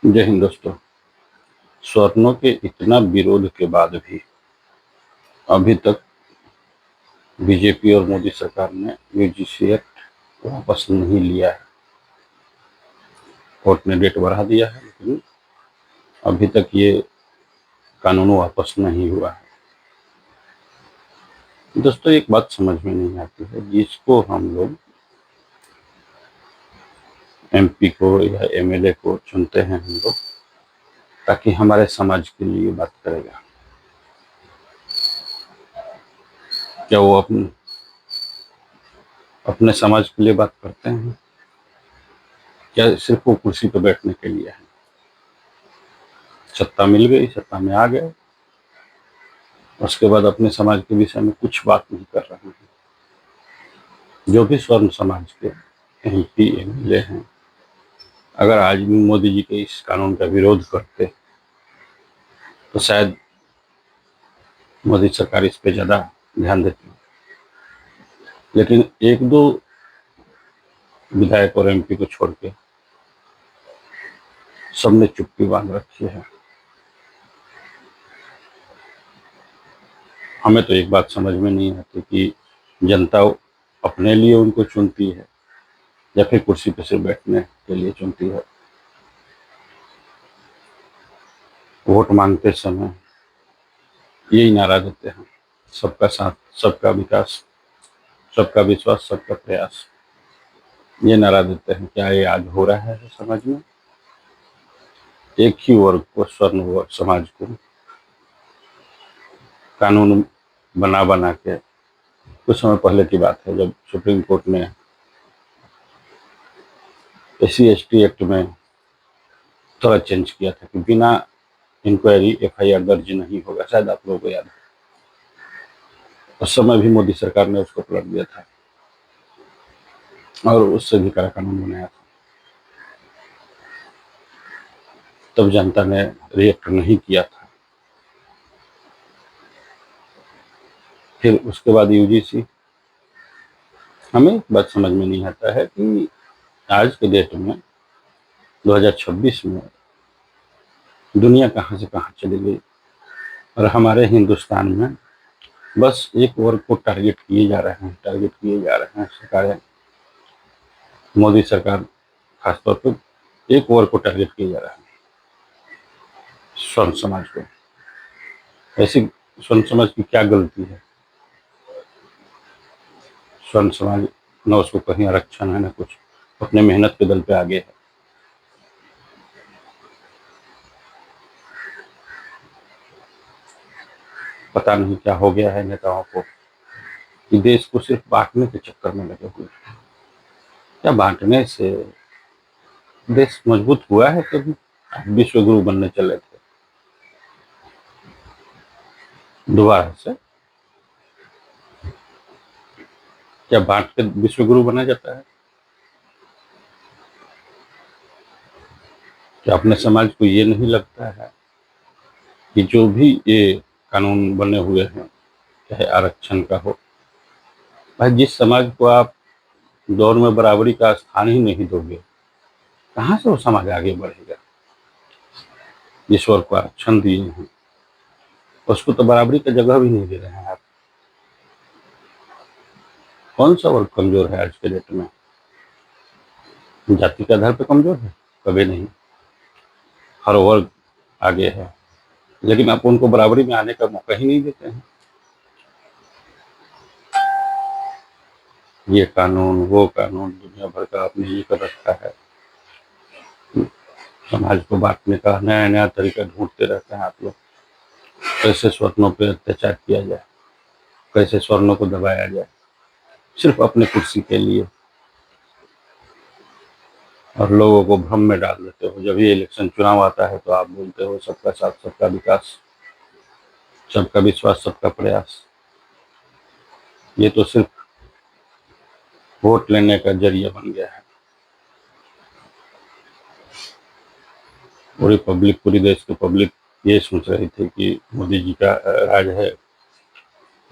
जय हिंद दोस्तों। स्वर्णों के इतना विरोध के बाद भी अभी तक बीजेपी और मोदी सरकार ने यूजीसी एक्ट वापस नहीं लिया है। कोर्ट ने डेट बढ़ा दिया है, लेकिन अभी तक ये कानून वापस नहीं हुआ है। दोस्तों, एक बात समझ में नहीं आती है, जिसको हम लोग एमपी को या एमएलए को चुनते हैं हम लोग, ताकि हमारे समाज के लिए बात करेगा, क्या वो अपने समाज के लिए बात करते हैं? क्या सिर्फ वो कुर्सी पर बैठने के लिए है? सत्ता मिल गई, सत्ता में आ गए, उसके बाद अपने समाज के विषय में कुछ बात नहीं कर रहे हैं। जो भी स्वर्ण समाज के एमपी एमएलए हैं, अगर आज भी मोदी जी के इस कानून का विरोध करते तो शायद मोदी सरकार इस पे ज्यादा ध्यान देती। लेकिन एक दो विधायक और एमपी को छोड़ के सबने चुप्पी बांध रखी है। हमें तो एक बात समझ में नहीं आती कि जनता अपने लिए उनको चुनती है या फिर कुर्सी पे सिर्फ बैठने के लिए चुनती है। वोट मांगते समय यही नारा देते हैं, सबका साथ, सबका विकास, सबका विश्वास, सबका प्रयास। ये नारा देते हैं। क्या ये आज हो रहा है समाज में? एक ही वर्ग को, स्वर्ण वर्ग समाज को कानून बना बना के, कुछ समय पहले की बात है जब सुप्रीम कोर्ट ने एससी एसटी एक्ट में थोड़ा चेंज किया था कि बिना इंक्वायरी एफआईआर दर्ज नहीं होगा। शायद आप लोगों को याद है, उस समय भी मोदी सरकार ने उसको पलट दिया था और उससे भी कड़ा कानून बनाया था। तब जनता ने रिएक्ट नहीं किया था। फिर उसके बाद यूजीसी, हमें एक बात समझ में नहीं आता है कि आज के डेट में 2026 में दुनिया कहाँ से कहाँ चली गई और हमारे हिंदुस्तान में बस एक वर्ग को टारगेट किए जा रहे हैं सरकारें। मोदी सरकार खासतौर पर एक वर्ग को टारगेट किए जा रहा है, स्वर्ण समाज को। ऐसी स्वर्ण समाज की क्या गलती है? स्वर्ण समाज न उसको कहीं आरक्षण है न कुछ, अपने मेहनत के दल पे आगे है। पता नहीं क्या हो गया है नेताओं को कि देश को सिर्फ बांटने के चक्कर में लगे हुए हैं। क्या बांटने से देश मजबूत हुआ है? कभी आप विश्व गुरु बनने चले थे, दोबारा से क्या बांट के विश्व गुरु बना जाता है? क्या अपने समाज को ये नहीं लगता है कि जो भी ये कानून बने हुए हैं, चाहे आरक्षण का हो, भाई जिस समाज को आप दौर में बराबरी का स्थान ही नहीं दोगे, कहाँ से वो समाज आगे बढ़ेगा? जिस वर्ग को आरक्षण दिए हैं उसको तो बराबरी का जगह भी नहीं दे रहे हैं आप। कौन सा वर्ग कमजोर है आज के डेट में? जाति के आधार पर कमजोर है? कभी नहीं। हर वर्ग आगे है, लेकिन आप उनको बराबरी में आने का मौका ही नहीं देते हैं। ये कानून वो कानून, दुनिया भर का आपने ये कर रखा है। समाज को बांटने का नया नया तरीका ढूंढते रहते हैं आप लोग। कैसे स्वर्णों पर अत्याचार किया जाए, कैसे स्वर्णों को दबाया जाए, सिर्फ अपने कुर्सी के लिए, और लोगों को भ्रम में डाल देते हो। जब ये इलेक्शन चुनाव आता है तो आप बोलते हो सबका साथ, सबका विकास, सबका विश्वास, सबका प्रयास। ये तो सिर्फ वोट लेने का जरिया बन गया है। पूरी पब्लिक, पूरी देश की पब्लिक ये सोच रही थी कि मोदी जी का राज है,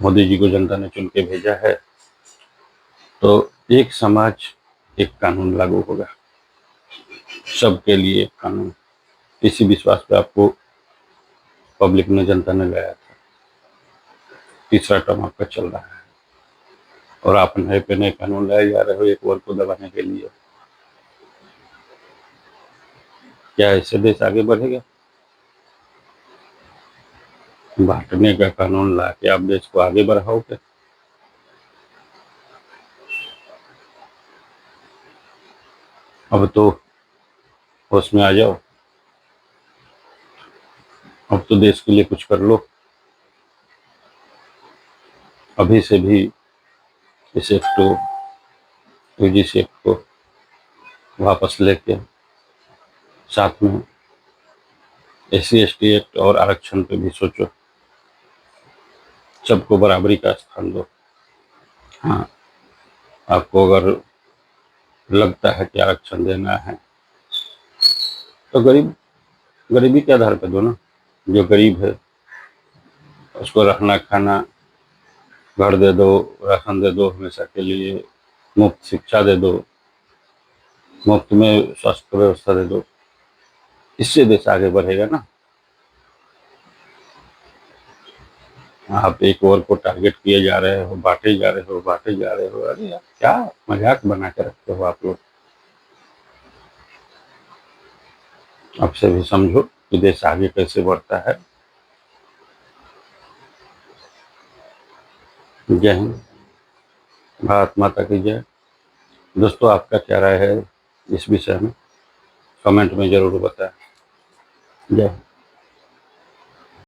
मोदी जी को जनता ने चुन के भेजा है, तो एक समाज एक कानून लागू होगा, सबके लिए एक कानून। इसी विश्वास पे आपको पब्लिक ने, जनता ने लाया था। तीसरा टर्म आपका चल रहा है और आप नए पे नए कानून लाए जा रहे हो एक वर्ग को दबाने के लिए। क्या इससे देश आगे बढ़ेगा? बांटने का कानून ला के आप देश को आगे बढ़ाओगे? अब तो होश में आ जाओ, अब तो देश के लिए कुछ कर लो। अभी से भी इस एक्ट को, यूजीसी एक्ट को वापस लेके साथ में SC/ST एक्ट और आरक्षण पे भी सोचो, सबको बराबरी का स्थान दो। हाँ, आपको अगर लगता है कि आरक्षण देना है तो गरीबी के आधार पर दो ना। जो गरीब है उसको रहना खाना, घर दे दो, राशन दे दो हमेशा के लिए, मुफ्त शिक्षा दे दो, मुफ्त में स्वास्थ्य व्यवस्था दे दो। इससे देश आगे बढ़ेगा ना। आप एक वर्ग को टारगेट किए जा रहे हो, बांटे जा रहे हो, बांटे जा रहे हो। अरे यार, क्या मजाक बना के रखते हो आप लोग। अब से भी समझो कि देश आगे कैसे बढ़ता है। जय हिंद, भारत माता की जय। दोस्तों, आपका क्या राय है इस विषय में? कमेंट में जरूर बताएं। जय हिंद।